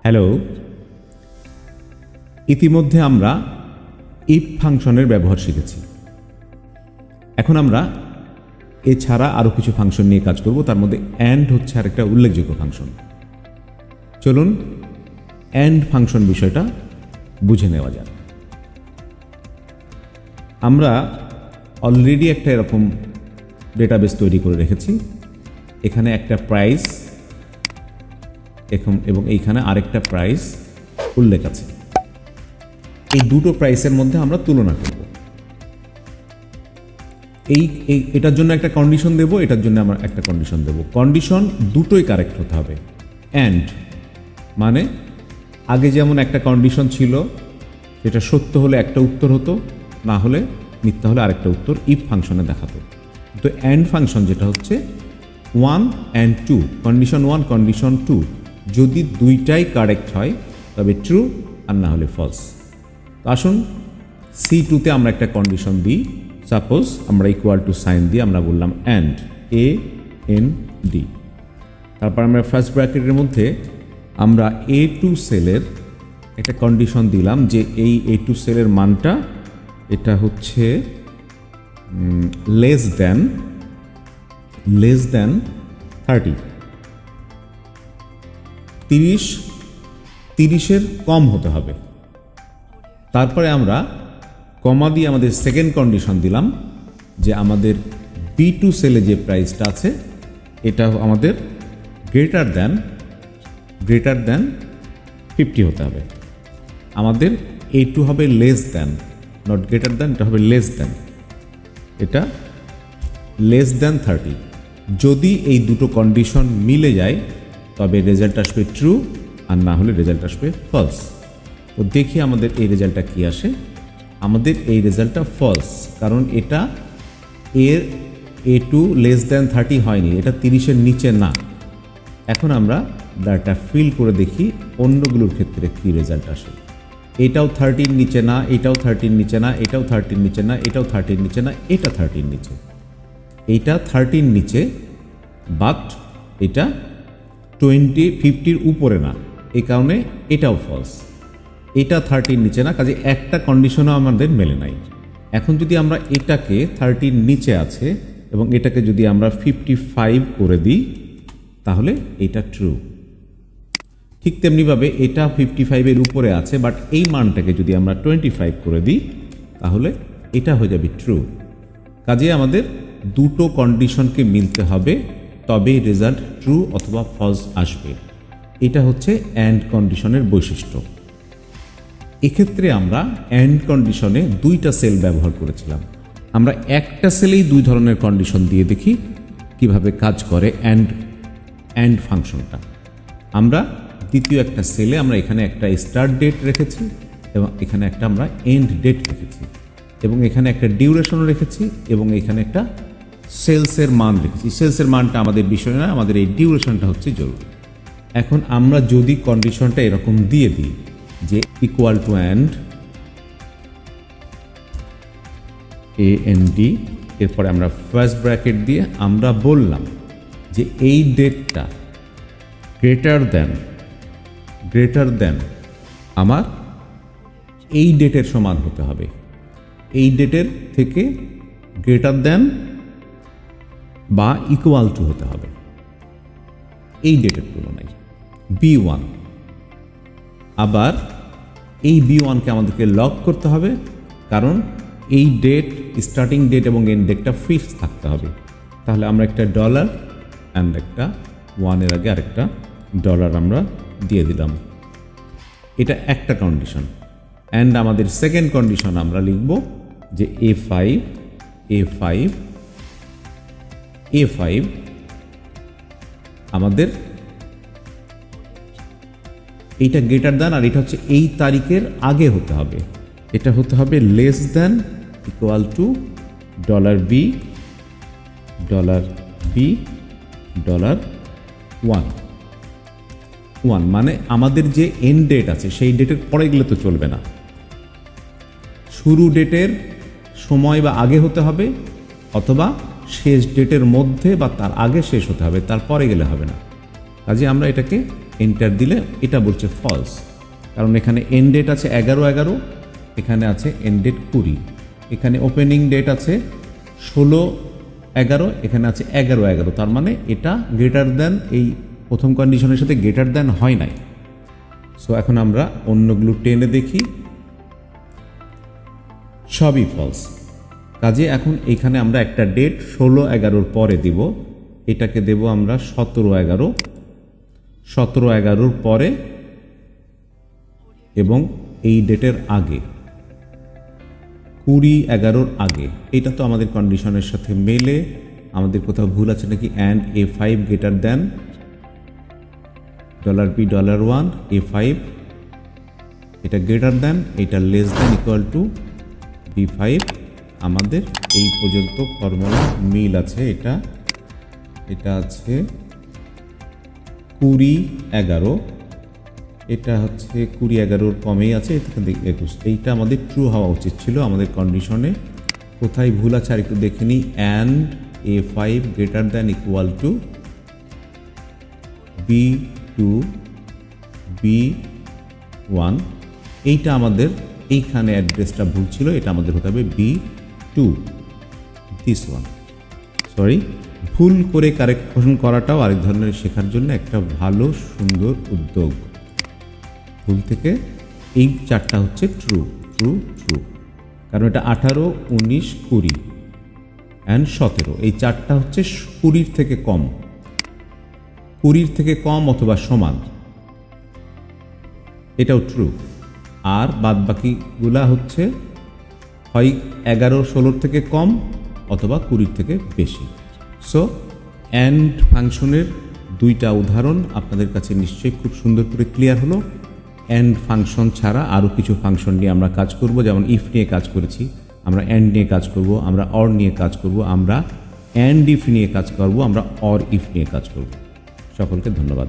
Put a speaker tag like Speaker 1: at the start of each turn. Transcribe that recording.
Speaker 1: Hello, ইতিমধ্যে আমরা if ফাংশনের ব্যবহার শিখেছি। এখন আমরা এছাড়া আরও কিছু ফাংশন নিয়ে কাজ করব। তার মধ্যে অ্যান্ড হচ্ছে আরেকটা উল্লেখযোগ্য ফাংশন। চলুন অ্যান্ড ফাংশন বিষয়টা বুঝে নেওয়া যাক। আমরা অলরেডি একটা এরকম ডেটাবেস তৈরি করে রেখেছি। এখানে একটা প্রাইস এবং এইখানে আরেকটা প্রাইস উল্লেখ আছে। এই দুটো প্রাইসের মধ্যে আমরা তুলনা করব। এটার জন্য একটা কন্ডিশন দেব, এটার জন্য আমরা একটা কন্ডিশন দেব। কন্ডিশন দুটোই কারেক্ট হতে হবে। অ্যান্ড মানে আগে যেমন একটা কন্ডিশন ছিল, সেটা সত্য হলে একটা উত্তর হতো, না হলে মিথ্যা হলে আরেকটা উত্তর ইফ ফাংশনে দেখাতো। তো অ্যান্ড ফাংশন যেটা হচ্ছে 1 and 2, কন্ডিশন 1 কন্ডিশন 2, যদি দুইটাই কারেক্ট হয় তবে ট্রু, আর না হলে ফলস। তো আসুন C2-তে আমরা একটা কন্ডিশন দিই। সাপোজ আমরা ইকুয়াল টু সাইন দিয়ে আমরা বললাম অ্যান্ড AND, তারপর আমরা ফার্স্ট ব্র্যাকেটের মধ্যে আমরা A2 সেলের একটা কন্ডিশন দিলাম যে এই A2 সেলের মানটা এটা হচ্ছে লেস দেন 30, 30-এর কম হতে হবে। তারপরে আমরা কমা দিয়ে আমাদের সেকেন্ড কন্ডিশন দিলাম যে আমাদের B2 সেলে যে প্রাইসটা আছে এটা আমাদের গ্রেটার দেন 50 হতে হবে। আমাদের A2 হবে less than, not greater than, এটা হবে লেস দেন, এটা লেস দেন 30। যদি এই দুটো কন্ডিশন মিলে যায় তবে রেজাল্ট আসবে ট্রু, আর না হলে রেজাল্ট আসবে ফলস। তো দেখি আমাদের এই রেজাল্টটা কি আসে। আমাদের এই রেজাল্টটা ফলস, কারণ এটা এর A2 লেস দেন 30 হয়নি, এটা 30-এর নিচে না। এখন আমরা ডাটা ফিল করে দেখি অন্যগুলোর ক্ষেত্রে কি রেজাল্ট আসে। এটাও 30-র নিচে না, এটাও 30-র নিচে না, এটাও 30-র নিচে না, এটাও 30-র নিচে না, এটা 30-র নিচে, এইটা 30-র নিচে, বাট এটা 50-র উপরে না, এই কারণে এটাও ফলস। এটা 30-র নিচে না, কাজে একটা কন্ডিশনও আমাদের মেলে নাই। এখন যদি আমরা এটাকে 30-র নিচে আছে এবং এটাকে যদি আমরা 55 করে দিই তাহলে এটা ট্রু। ঠিক তেমনিভাবে এটা 55-এর উপরে আছে, বাট এই মানটাকে যদি আমরা 25 করে দিই তাহলে এটা হয়ে যাবে ট্রু। কাজে আমাদের দুটো কন্ডিশনকে মিলতে হবে, তবে রেজাল্ট ট্রু অথবা ফলস আসবে। এটা হচ্ছে অ্যান্ড কন্ডিশনের বৈশিষ্ট্য। এক্ষেত্রে আমরা অ্যান্ড কন্ডিশনে দুইটা সেল ব্যবহার করেছিলাম। আমরা একটা সেলেই দুই ধরনের কন্ডিশন দিয়ে দেখি কিভাবে কাজ করে অ্যান্ড ফাংশনটা। আমরা দ্বিতীয় একটা সেলে আমরা এখানে একটা স্টার্ট ডেট রেখেছি এবং এখানে একটা আমরা এন্ড ডেট রেখেছি এবং এখানে একটা ডিউরেশন রেখেছি এবং এখানে একটা সেলসের মান রেখেছি। সেলসের মানটা আমাদের বিষয় না, আমাদের এই ডিউরেশনটা হচ্ছে জরুরি। এখন আমরা যদি কন্ডিশনটা এরকম দিয়ে দিই যে ইকুয়াল টু অ্যান্ড AND, এরপরে আমরা ফার্স্ট ব্র্যাকেট দিয়ে আমরা বললাম যে এই ডেটটা গ্রেটার দেন আমার এই ডেটের সমান হতে হবে, এই ডেটের থেকে গ্রেটার দেন বা ইকুয়াল টু হতে হবে এই ডেটের তুলনায় B1। আবার এই B1-কে আমাদেরকে লক করতে হবে, কারণ এই ডেট, স্টার্টিং ডেট এবং এন্ড ডেটটা ফিক্স থাকতে হবে। তাহলে আমরা একটা ডলার অ্যান্ড একটা 1-এর আগে আরেকটা ডলার আমরা দিয়ে দিলাম। এটা একটা কন্ডিশন। অ্যান্ড আমাদের সেকেন্ড কন্ডিশন আমরা লিখব যে A5 আমাদের এইটা গ্রেটার দেন, আর এটা হচ্ছে এই তারিখের আগে হতে হবে। এটা হতে হবে less than equal to $B $1 মানে আমাদের যে এন্ড ডেট আছে সেই ডেটের পরে গেলে তো চলবে না, শুরু ডেটের সময় বা আগে হতে হবে, অথবা শেষ ডেটের মধ্যে বা তার আগে শেষ হতে হবে, তারপরে গেলে হবে না। কাজে আমরা এটাকে এন্টার দিলে এটা বলছে ফলস, কারণ এখানে এন্ড ডেট আছে 11/11, এখানে আছে এন্ড ডেট 20, এখানে ওপেনিং ডেট আছে 16/11, এখানে আছে 11/11, তার মানে এটা গ্রেটার দ্যান এই প্রথম কন্ডিশনের সাথে গ্রেটার দ্যান হয় নাই। সো এখন আমরা অন্যগুলো টেনে দেখি, সবই ফলস। কাজে এখন এইখানে আমরা একটা ডেট 16/11 পরে দিব, এটাকে দেব আমরা 17/11, 17/11 পরে এবং এই ডেটের আগে 20/11 আগে। এটা তো আমাদের কন্ডিশনের সাথে মেলে, আমাদের কোথাও ভুল আছে নাকি? And A5 greater than $P$1, A5 এটা গ্রেটার দ্যান, এটা less than equal to B5। আমাদের এই পর্যন্ত ফর্মুলা মিল আছে। এটা আছে 20/11, এটা হচ্ছে 20/11 কমেই আছে, এটা 21। এইটা আমাদের ট্রু হওয়া উচিত ছিল। আমাদের কন্ডিশনে কোথায় ভুল আছে আর একটু দেখে নিই। And A5 greater than equal to B2 B1, এইটা আমাদের এইখানে অ্যাড্রেসটা ভুল ছিল, এটা আমাদের হতে হবে B2 দিস ওয়ান। সরি, ভুল করে কারেকশন করাটাও আরেক ধরনের শেখার জন্য একটা ভালো সুন্দর উদ্যোগ। ভুল থেকে এই চারটা হচ্ছে ট্রু ট্রু ট্রু, কারণ এটা 18, 19, 20 অ্যান্ড 17, এই চারটা হচ্ছে 20 থেকে কম, 20 থেকে কম অথবা সমান, এটাও ট্রু। আর বাদ বাকিগুলা হচ্ছে হয় 11, 16 থেকে কম অথবা 20 থেকে বেশি। সো অ্যান্ড ফাংশনের দুইটা উদাহরণ আপনাদের কাছে নিশ্চয়ই খুব সুন্দর করে ক্লিয়ার হলো। অ্যান্ড ফাংশন ছাড়া আরও কিছু ফাংশন নিয়ে আমরা কাজ করব, যেমন ইফ নিয়ে কাজ করেছি, আমরা অ্যান্ড নিয়ে কাজ করব, আমরা অর নিয়ে কাজ করব, আমরা অ্যান্ড ইফ নিয়ে কাজ করব, আমরা অর ইফ নিয়ে কাজ করব। সকলকে ধন্যবাদ।